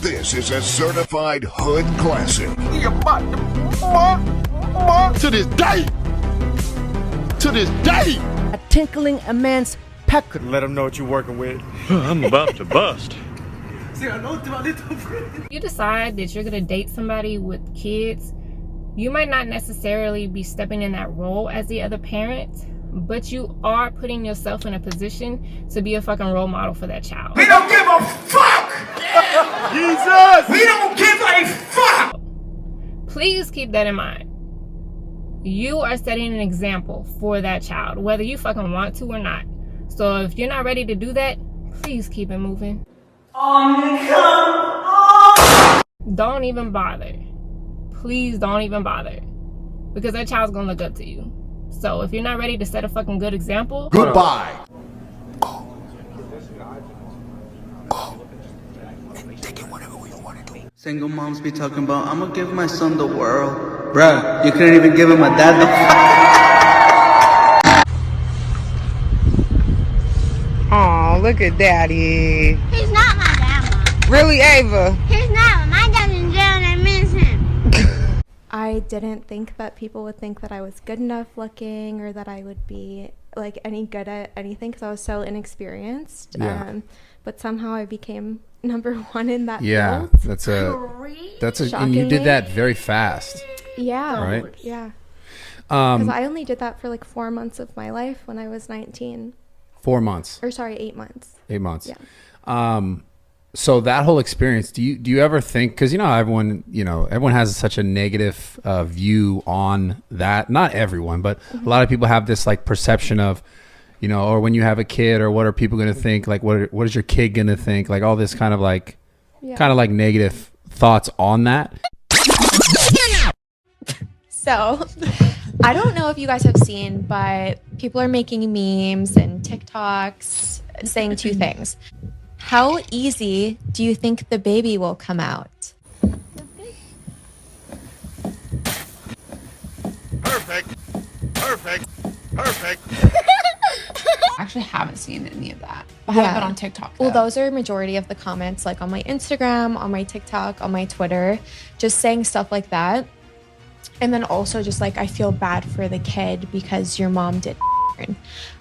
This is a certified hood classic. To this day! To this day! Tickling a man's pecker. Let them know what you're working with. I'm about to bust. You decide that you're going to date somebody with kids, you might not necessarily be stepping in that role as the other parent, but you are putting yourself in a position to be a fucking role model for that child. We don't give a fuck! Yeah. Jesus! We don't give a fuck! Please keep that in mind. You are setting an example for that child, whether you fucking want to or not. So if you're not ready to do that, please keep it moving. Don't even bother. Please don't even bother. Because that child's gonna look up to you. So if you're not ready to set a fucking good example, goodbye. Single moms be talking about, I'm gonna give my son the world. Bruh, you couldn't even give him a dad the Aw, look at daddy. He's not my dad, Mom. Really, Ava? He's not. My dad's in jail and I miss him. I didn't think that people would think that I was good enough looking or that I would be like any good at anything because I was so inexperienced. Yeah. But somehow I became number one in that yeah, field. that's a and you did that very fast. Yeah. Right? Yeah. Because I only did that for like 4 months of my life when I was 19. 4 months. Or sorry, 8 months. 8 months. Yeah. So that whole experience, do you ever think, because everyone has such a negative view on that. Not everyone, but a lot of people have this like perception of, or when you have a kid, or what are people going to think? Like, what is your kid going to think? Like all this kind of like negative thoughts on that. So I don't know if you guys have seen, but people are making memes and TikToks saying two things. How easy do you think the baby will come out? Perfect. I actually haven't seen any of that. I haven't been on TikTok, though. Well, those are a majority of the comments, like on my Instagram, on my TikTok, on my Twitter, just saying stuff like that. And then also just like, I feel bad for the kid because your mom did.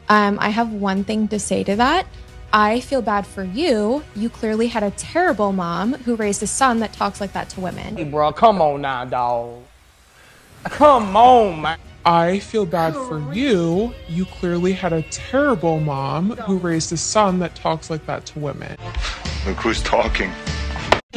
I have one thing to say to that. I feel bad for you. You clearly had a terrible mom who raised a son that talks like that to women. Hey, bro, come on now, dog. Come on, man. I feel bad for you. You clearly had a terrible mom who raised a son that talks like that to women. Look who's talking.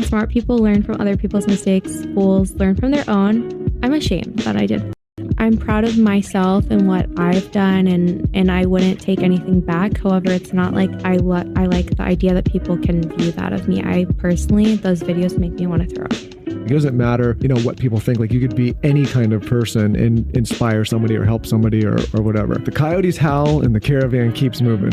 Smart people learn from other people's mistakes. Fools learn from their own. I'm ashamed that I did. I'm proud of myself and what I've done, and I wouldn't take anything back. However, it's not like I like the idea that people can view that of me. I personally, those videos make me want to throw up. It doesn't matter, what people think. Like, you could be any kind of person and inspire somebody or help somebody or whatever. The coyotes howl and the caravan keeps moving.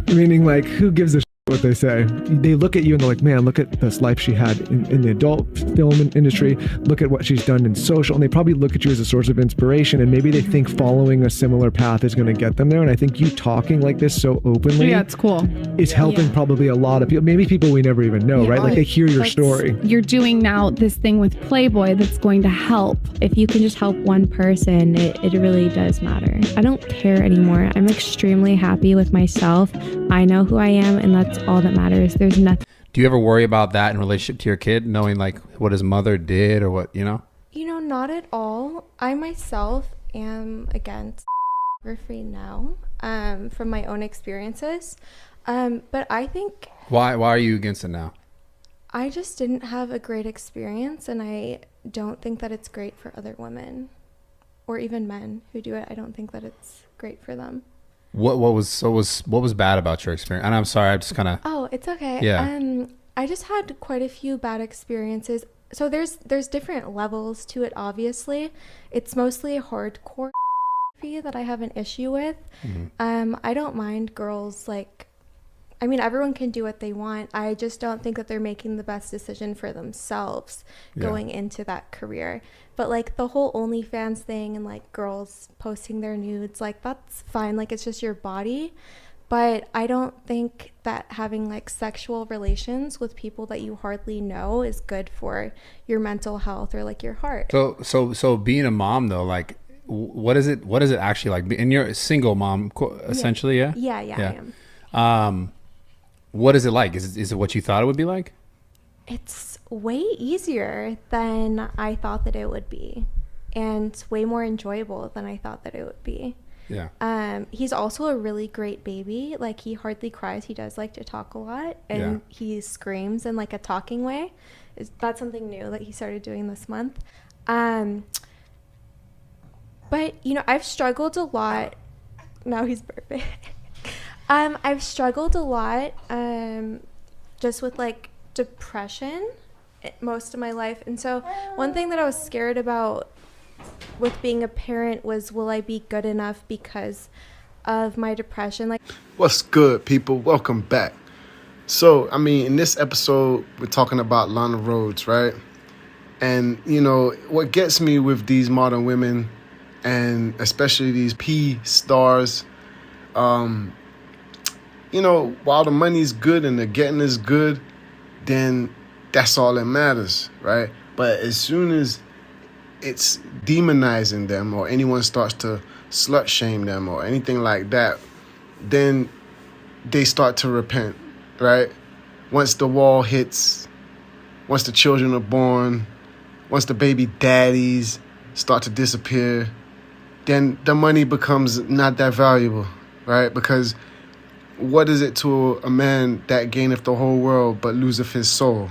Meaning, like, who gives a what they say? They look at you and they're like, man, look at this life she had in the adult film industry. Look at what she's done in social. And they probably look at you as a source of inspiration. And maybe they think following a similar path is going to get them there. And I think you talking like this so openly, it's cool. is helping probably a lot of people. Maybe people we never even know, right? Like they hear your story. You're doing now this thing with Playboy that's going to help. If you can just help one person, it really does matter. I don't care anymore. I'm extremely happy with myself. I know who I am, and that's all that matters. There's nothing. Do you ever worry about that in relationship to your kid, knowing like what his mother did or what, Not at all. I myself am against photography now, from my own experiences. But I think... Why are you against it now? I just didn't have a great experience, and I don't think that it's great for other women or even men who do it. I don't think that it's great for them. What was bad about your experience? And I'm sorry, I just kind of... Oh, it's okay. Yeah. I just had quite a few bad experiences. So there's different levels to it, obviously. It's mostly hardcore that I have an issue with. Mm-hmm. I don't mind girls everyone can do what they want. I just don't think that they're making the best decision for themselves going into that career. But like the whole OnlyFans thing and like girls posting their nudes, like that's fine. Like it's just your body. But I don't think that having like sexual relations with people that you hardly know is good for your mental health or like your heart. So being a mom though, like what is it actually like? And you're a single mom essentially, yeah? Yeah, I am. What is it like? Is it what you thought it would be like? It's way easier than I thought that it would be, and way more enjoyable than I thought that it would be. Yeah. He's also a really great baby. Like he hardly cries. He does like to talk a lot, and he screams in like a talking way. That's something new that he started doing this month. But you know, I've struggled a lot. Now he's perfect. I've struggled a lot, just with like depression most of my life, and so one thing that I was scared about with being a parent was, will I be good enough because of my depression? Like, what's good, people? Welcome back. So, I mean, in this episode, we're talking about Lana Rhodes, right? And, you know, what gets me with these modern women, and especially these P stars, you know, while the money's good and the getting is good, then that's all that matters, right? But as soon as it's demonizing them or anyone starts to slut shame them or anything like that, then they start to repent, right? Once the wall hits, once the children are born, once the baby daddies start to disappear, then the money becomes not that valuable, right? Because what is it to a man that gaineth the whole world but loseth his soul?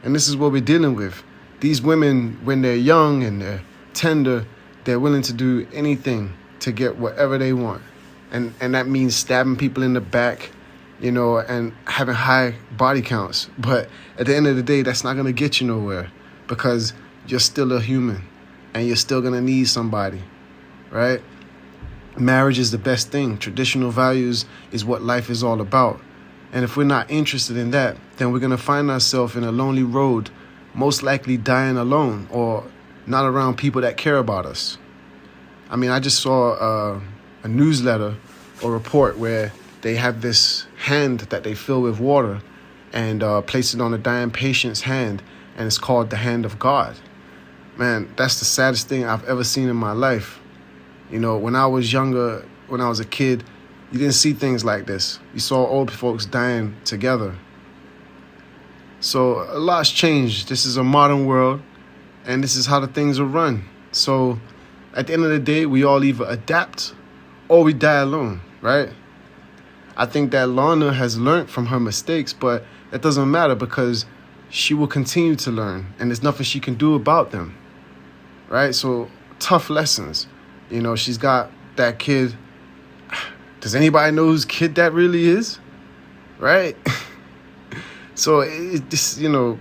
And this is what we're dealing with. These women, when they're young and they're tender, they're willing to do anything to get whatever they want. And that means stabbing people in the back, you know, and having high body counts. But at the end of the day, that's not going to get you nowhere because you're still a human and you're still going to need somebody, right? Marriage is the best thing. Traditional values is what life is all about. And if we're not interested in that, then we're going to find ourselves in a lonely road, most likely dying alone or not around people that care about us. I mean, I just saw a newsletter or report where they have this hand that they fill with water and place it on a dying patient's hand, and it's called the hand of God. Man, that's the saddest thing I've ever seen in my life. You know, when I was younger, when I was a kid, you didn't see things like this. You saw old folks dying together. So a lot's changed. This is a modern world, and this is how the things are run. So at the end of the day, we all either adapt or we die alone, right? I think that Lana has learned from her mistakes, but that doesn't matter because she will continue to learn, and there's nothing she can do about them, right? So tough lessons. You know, she's got that kid. Does anybody know whose kid that really is? Right? So it just, you know,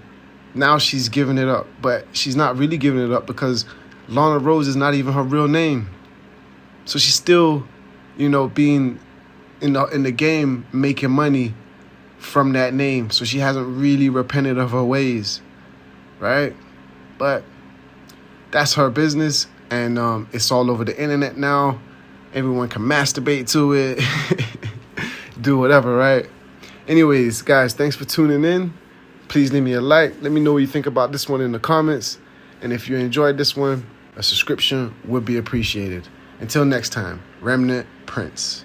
now she's giving it up. But she's not really giving it up because Lana Rhodes is not even her real name. So she's still, you know, being in the game, making money from that name. So she hasn't really repented of her ways. Right? But that's her business. And it's all over the internet now. Everyone can masturbate to it, do whatever, right? Anyways, guys, thanks for tuning in. Please leave me a like. Let me know what you think about this one in the comments. And if you enjoyed this one, a subscription would be appreciated. Until next time, Remnant Prince.